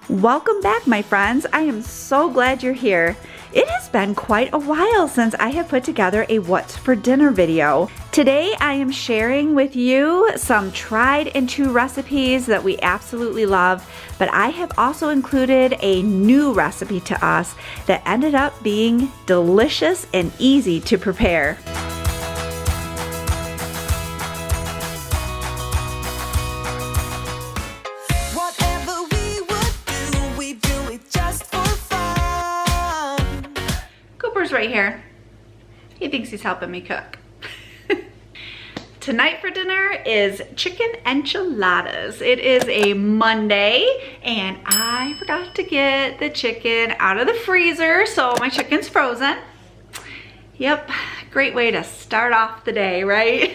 Welcome back, my friends. I am so glad you're here. It has been quite a while since I have put together a What's for Dinner video. Today I am sharing with you some tried and true recipes that we absolutely love, but I have also included a new recipe to us that ended up being delicious and easy to prepare. Right here. He thinks he's helping me cook. Tonight for dinner is chicken enchiladas. It is a Monday and I forgot to get the chicken out of the freezer, so my chicken's frozen. Yep, great way to start off the day, right?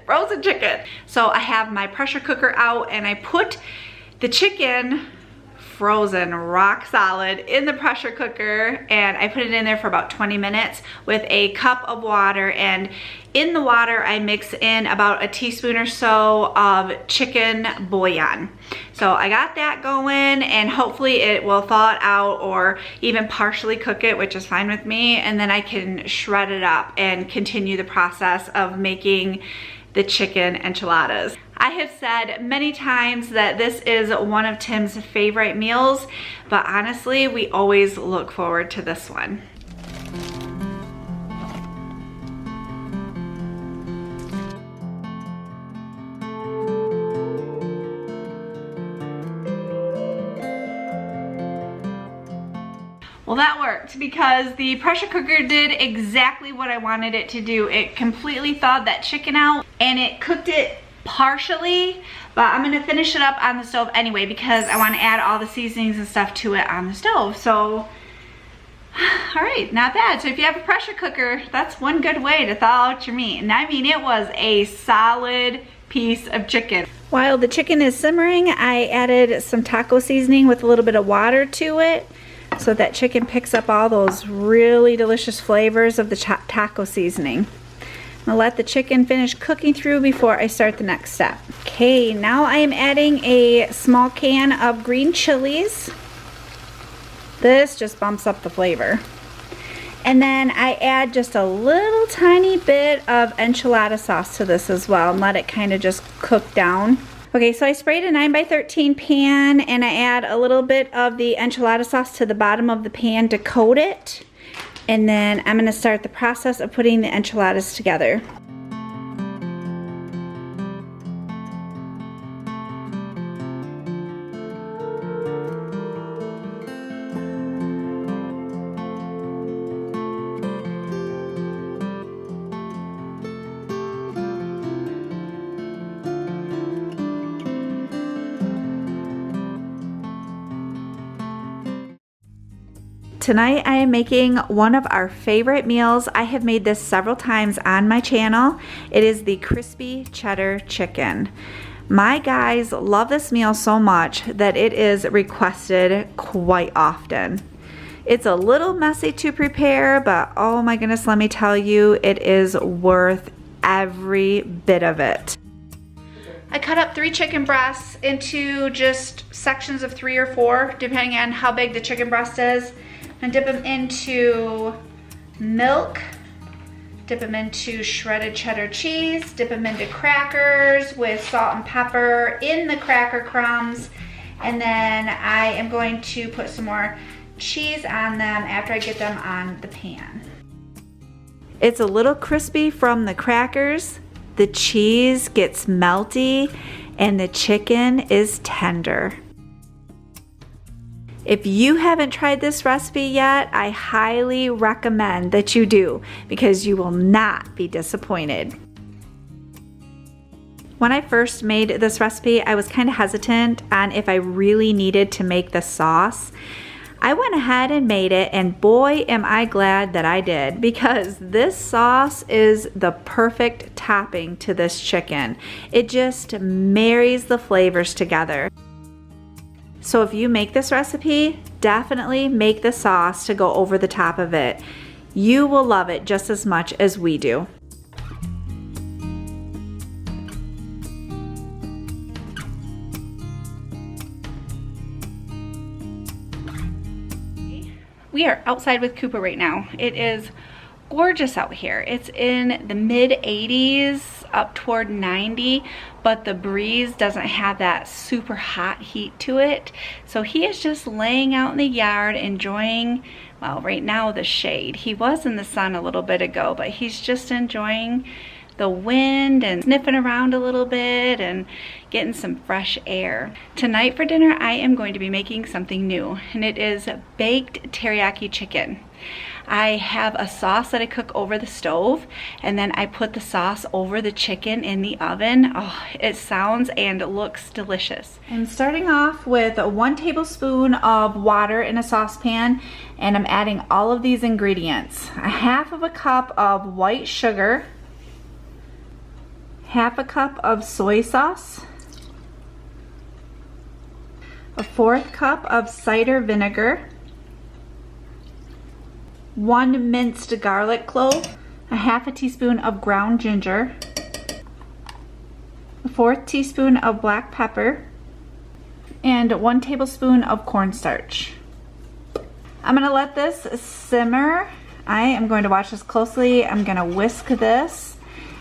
Frozen chicken. So I have my pressure cooker out and I put the chicken frozen rock solid in the pressure cooker, and I put it in there for about 20 minutes with a cup of water, and in the water I mix in about a teaspoon or so of chicken bouillon. So I got that going, and hopefully it will thaw it out or even partially cook it, which is fine with me, and then I can shred it up and continue the process of making the chicken enchiladas. I have said many times that this is one of Tim's favorite meals, but honestly, we always look forward to this one. Well, that worked because the pressure cooker did exactly what I wanted it to do. It completely thawed that chicken out and it cooked it partially, but I'm gonna finish it up on the stove anyway because I want to add all the seasonings and stuff to it on the stove. So, all right, not bad. So if you have a pressure cooker, that's one good way to thaw out your meat. And I mean, it was a solid piece of chicken. While the chicken is simmering, I added some taco seasoning with a little bit of water to it so that chicken picks up all those really delicious flavors of the taco seasoning. I'll let the chicken finish cooking through before I start the next step. Okay, now I am adding a small can of green chilies. This just bumps up the flavor. And then I add just a little tiny bit of enchilada sauce to this as well and let it kind of just cook down. Okay, so I sprayed a 9x13 pan and I add a little bit of the enchilada sauce to the bottom of the pan to coat it. And then I'm going to start the process of putting the enchiladas together. Tonight I am making one of our favorite meals. I have made this several times on my channel. It is the crispy cheddar chicken. My guys love this meal so much that it is requested quite often. It's a little messy to prepare, but oh my goodness, let me tell you, it is worth every bit of it. I cut up 3 chicken breasts into just sections of 3 or 4, depending on how big the chicken breast is. And dip them into milk, dip them into shredded cheddar cheese, dip them into crackers with salt and pepper in the cracker crumbs, and then I am going to put some more cheese on them after I get them on the pan. It's a little crispy from the crackers, the cheese gets melty, and the chicken is tender. If you haven't tried this recipe yet, I highly recommend that you do because you will not be disappointed. When I first made this recipe, I was kind of hesitant on if I really needed to make the sauce. I went ahead and made it, and boy am I glad that I did, because this sauce is the perfect topping to this chicken. It just marries the flavors together. So if you make this recipe, definitely make the sauce to go over the top of it. You will love it just as much as we do. We are outside with Cooper right now. It is gorgeous out here. It's in the mid 80s up toward 90, but the breeze doesn't have that super hot heat to it. So he is just laying out in the yard enjoying, well, right now the shade. He was in the sun a little bit ago, but he's just enjoying the wind and sniffing around a little bit and getting some fresh air. Tonight for dinner, I am going to be making something new, and it is baked teriyaki chicken. I have a sauce that I cook over the stove, and then I put the sauce over the chicken in the oven. Oh, it sounds and looks delicious. I'm starting off with 1 tablespoon of water in a saucepan, and I'm adding all of these ingredients. 1/2 cup of white sugar, 1/2 cup of soy sauce, 1/4 cup of cider vinegar, 1 minced garlic clove, 1/2 teaspoon of ground ginger, 1/4 teaspoon of black pepper, and 1 tablespoon of cornstarch. I'm gonna let this simmer. I am going to watch this closely. I'm gonna whisk this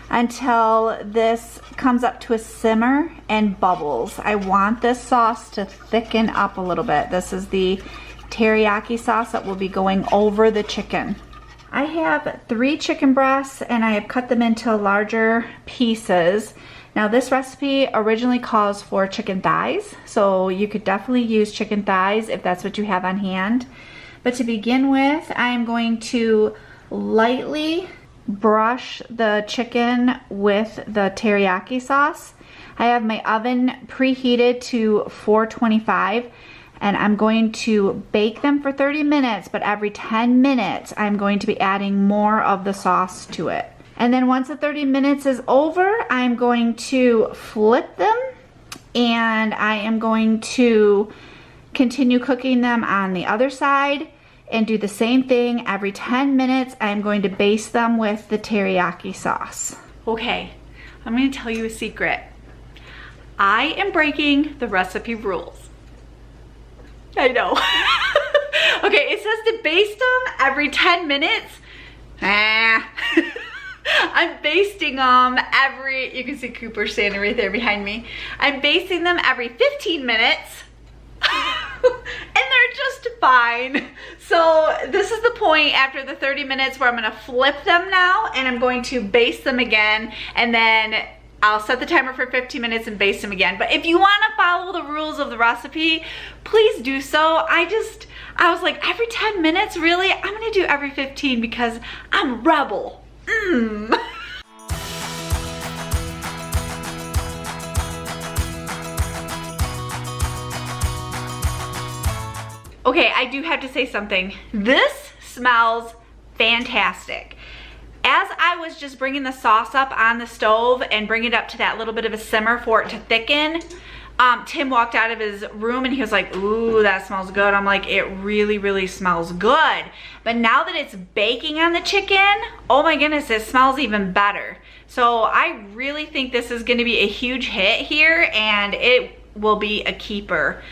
until this comes up to a simmer and bubbles. I want this sauce to thicken up a little bit. This is the teriyaki sauce that will be going over the chicken. I have 3 chicken breasts and I have cut them into larger pieces. Now this recipe originally calls for chicken thighs, so you could definitely use chicken thighs if that's what you have on hand. But to begin with, I'm going to lightly brush the chicken with the teriyaki sauce. I have my oven preheated to 425, and I'm going to bake them for 30 minutes, but every 10 minutes I'm going to be adding more of the sauce to it. And then once the 30 minutes is over, I'm going to flip them, and I am going to continue cooking them on the other side and do the same thing. Every 10 minutes, I'm going to baste them with the teriyaki sauce. Okay, I'm gonna tell you a secret. I am breaking the recipe rules. I know. Okay, it says to baste them every 10 minutes. I'm basting them every, you can see Cooper standing right there behind me. I'm basting them every 15 minutes. And they're just fine. So this is the point after the 30 minutes where I'm gonna flip them now, and I'm going to baste them again, and then I'll set the timer for 15 minutes and baste them again. But if you wanna follow the rules of the recipe, please do so. I was like, every 10 minutes, really? I'm gonna do every 15 because I'm a rebel. Okay, I do have to say something. This smells fantastic. As I was just bringing the sauce up on the stove and bringing it up to that little bit of a simmer for it to thicken, Tim walked out of his room and he was like, ooh, that smells good. I'm like, it really, really smells good. But now that it's baking on the chicken, oh my goodness, it smells even better. So I really think this is gonna be a huge hit here, and it will be a keeper.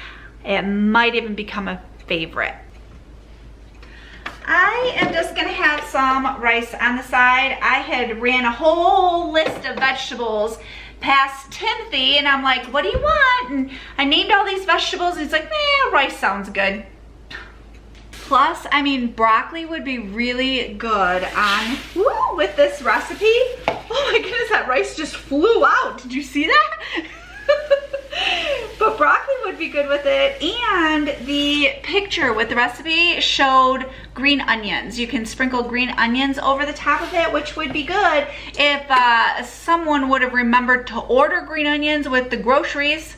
It might even become a favorite. I am just gonna have some rice on the side. I had ran a whole list of vegetables past Timothy, and I'm like, what do you want? And I named all these vegetables, and he's like, rice sounds good. Plus, I mean, broccoli would be really good on, with this recipe. Oh my goodness, that rice just flew out. Did you see that? But broccoli would be good with it, and the picture with the recipe showed green onions. You can sprinkle green onions over the top of it, which would be good if someone would have remembered to order green onions with the groceries.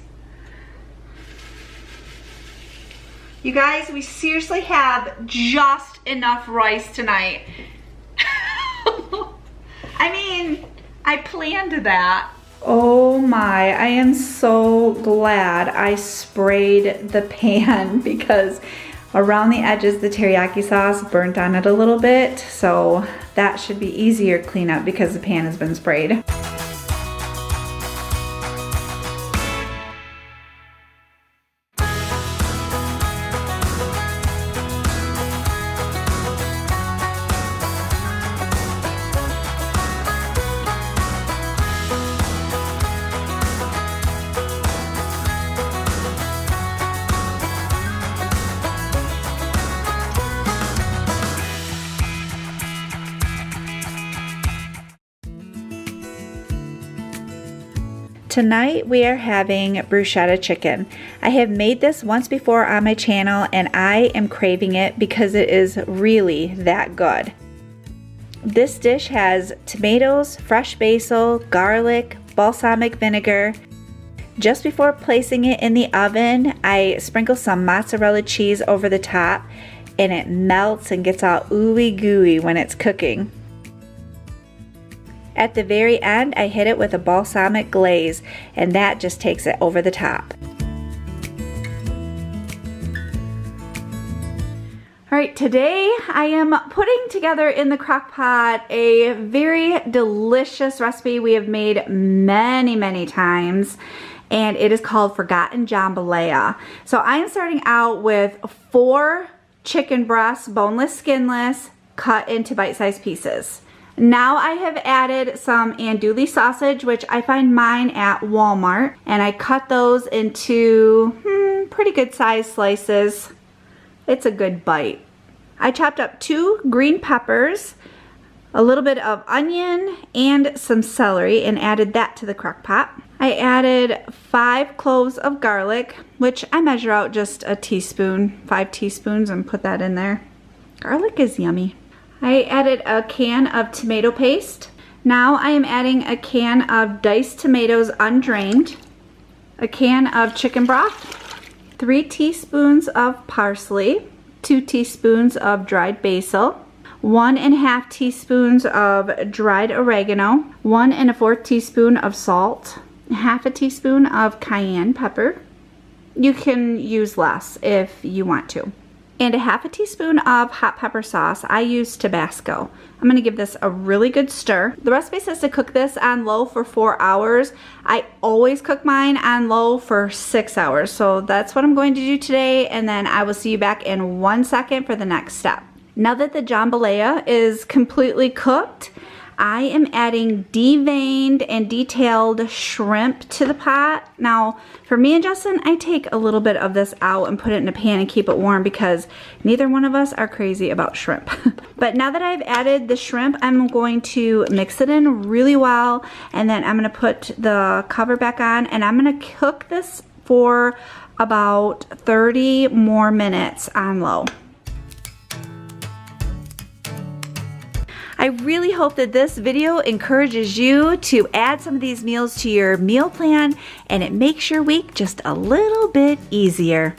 You guys, we seriously have just enough rice tonight. I mean, I planned that. Oh my, I am so glad I sprayed the pan because around the edges the teriyaki sauce burnt on it a little bit, so that should be easier cleanup because the pan has been sprayed. Tonight we are having bruschetta chicken. I have made this once before on my channel and I am craving it because it is really that good. This dish has tomatoes, fresh basil, garlic, balsamic vinegar. Just before placing it in the oven, I sprinkle some mozzarella cheese over the top and it melts and gets all ooey gooey when it's cooking. At the very end, I hit it with a balsamic glaze, and that just takes it over the top. All right, today I am putting together in the crock pot a very delicious recipe we have made many times, and it is called Forgotten Jambalaya. So I am starting out with 4 chicken breasts, boneless, skinless, cut into bite-sized pieces. Now I have added some andouille sausage, which I find mine at Walmart, and I cut those into pretty good sized slices. It's a good bite. I chopped up 2 green peppers, a little bit of onion, and some celery, and added that to the crock pot. I added 5 cloves of garlic, which I measure out just a teaspoon, 5 teaspoons, and put that in there. Garlic is yummy. I added a can of tomato paste. Now I am adding a can of diced tomatoes undrained, a can of chicken broth, 3 teaspoons of parsley, 2 teaspoons of dried basil, 1½ teaspoons of dried oregano, 1 1/4 teaspoon of salt, 1/2 teaspoon of cayenne pepper. You can use less if you want to. And 1/2 teaspoon of hot pepper sauce. I use Tabasco. I'm gonna give this a really good stir. The recipe says to cook this on low for 4 hours. I always cook mine on low for 6 hours. So that's what I'm going to do today, and then I will see you back in 1 second for the next step. Now that the jambalaya is completely cooked, I am adding deveined and detailed shrimp to the pot. Now, for me and Justin, I take a little bit of this out and put it in a pan and keep it warm because neither one of us are crazy about shrimp. But now that I've added the shrimp, I'm going to mix it in really well, and then I'm gonna put the cover back on, and I'm gonna cook this for about 30 more minutes on low. I really hope that this video encourages you to add some of these meals to your meal plan and it makes your week just a little bit easier.